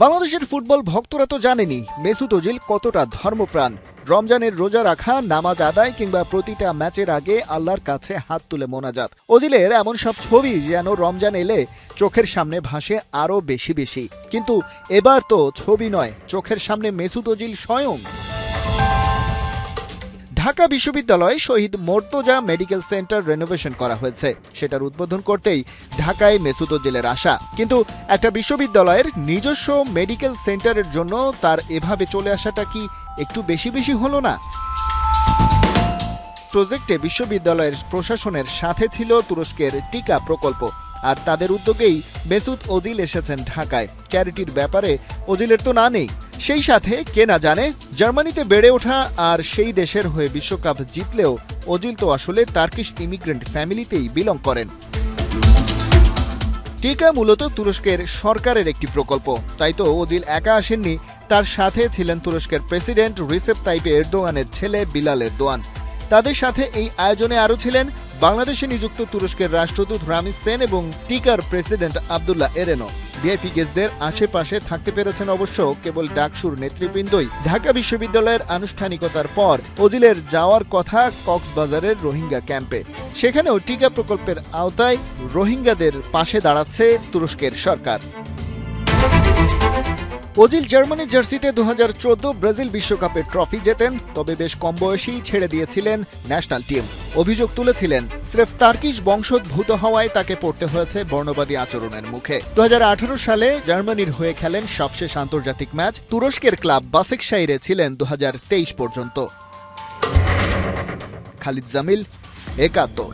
বাংলাদেশের ফুটবল ভক্তরা তো জানেনি মেসুত ওজিল কতটা ধর্মপ্রাণ। রমজানের রোজা রাখা, নামাজ আদায় কিংবা প্রতিটা ম্যাচের আগে আল্লাহর কাছে হাত তুলে মোনাজাত। ওজিলের এমন সব ছবি যেন রমজান এলে চোখের সামনে ভাসে আরো বেশি বেশি। কিন্তু এবার তো ছবি নয়, চোখের সামনে মেসুত ওজিল স্বয়ং। ঢাকা বিশ্ববিদ্যালয়ে শহীদ মোর্তজা মেডিকেল সেন্টার রেনোভেশন করা হয়েছে। সেটার উদ্বোধন করতেই ঢাকায় মেসুত ওজিলের আসা। কিন্তু একটা বিশ্ববিদ্যালয়ের নিজস্ব মেডিকেল সেন্টারের জন্য তার এভাবে চলে আসাটা কি একটু বেশি বেশি হলো না? প্রজেক্টে বিশ্ববিদ্যালয়ের প্রশাসনের সাথে ছিল তুরস্কের টিকা প্রকল্প, আর তাদের উদ্যোগেই মেসুত ওজিল এসেছেন ঢাকায়। চ্যারিটির ব্যাপারে ওজিলের তো না নেই। সেই সাথে কে না জানে, জার্মানিতে বেড়ে ওঠা আর সেই দেশের হয়ে বিশ্বকাপ জিতলেও ওজিল তো আসলে টার্কিশ ইমিগ্রেন্ট ফ্যামিলিতেই বিলং করেন। টিকা মূলত তুরস্কের সরকারের একটি প্রকল্প, তাই তো ওজিল একা আসেননি, তার সাথে ছিলেন তুরস্কের প্রেসিডেন্ট রিসেপ তাইপ এরদোয়ানের ছেলে বিলাল এরদোয়ান। তাদের সাথে এই আয়োজনে আরও ছিলেন বাংলাদেশে নিযুক্ত তুরস্কের রাষ্ট্রদূত রামিজ সেন এবং টিকার প্রেসিডেন্ট আবদুল্লাহ এরেনো। ভিআইপি গেস্টদের আশেপাশে থাকতে পেরেছেন অবশ্য কেবল ডাকসুর নেতৃবৃন্দই। ঢাকা বিশ্ববিদ্যালয়ের আনুষ্ঠানিকতার পর ওজিলের যাওয়ার কথা কক্সবাজারের রোহিঙ্গা ক্যাম্পে। সেখানেও টিকা প্রকল্পের আওতায় রোহিঙ্গাদের পাশে দাঁড়াচ্ছে তুরস্কের সরকার। ওজিল জার্মানির জার্সিতে 2014 ব্রাজিল বিশ্বকাপের ট্রফি জেতেন, তবে বেশ কম বয়সেই ছেড়ে দিয়েছিলেন ন্যাশনাল টিম। অভিযোগ তুলেছিলেন স্রেফ টার্কিশ বংশোদ্ভূত হওয়ায় তাকে পড়তে হয়েছে বর্ণবাদী আচরণের মুখে। 2018 সালে জার্মানির হয়ে খেলেন সবশেষ আন্তর্জাতিক ম্যাচ। তুরস্কের ক্লাব বাসাকশাহিরে ছিলেন 2023 পর্যন্ত। খালিদ জামিল, একাত্তর।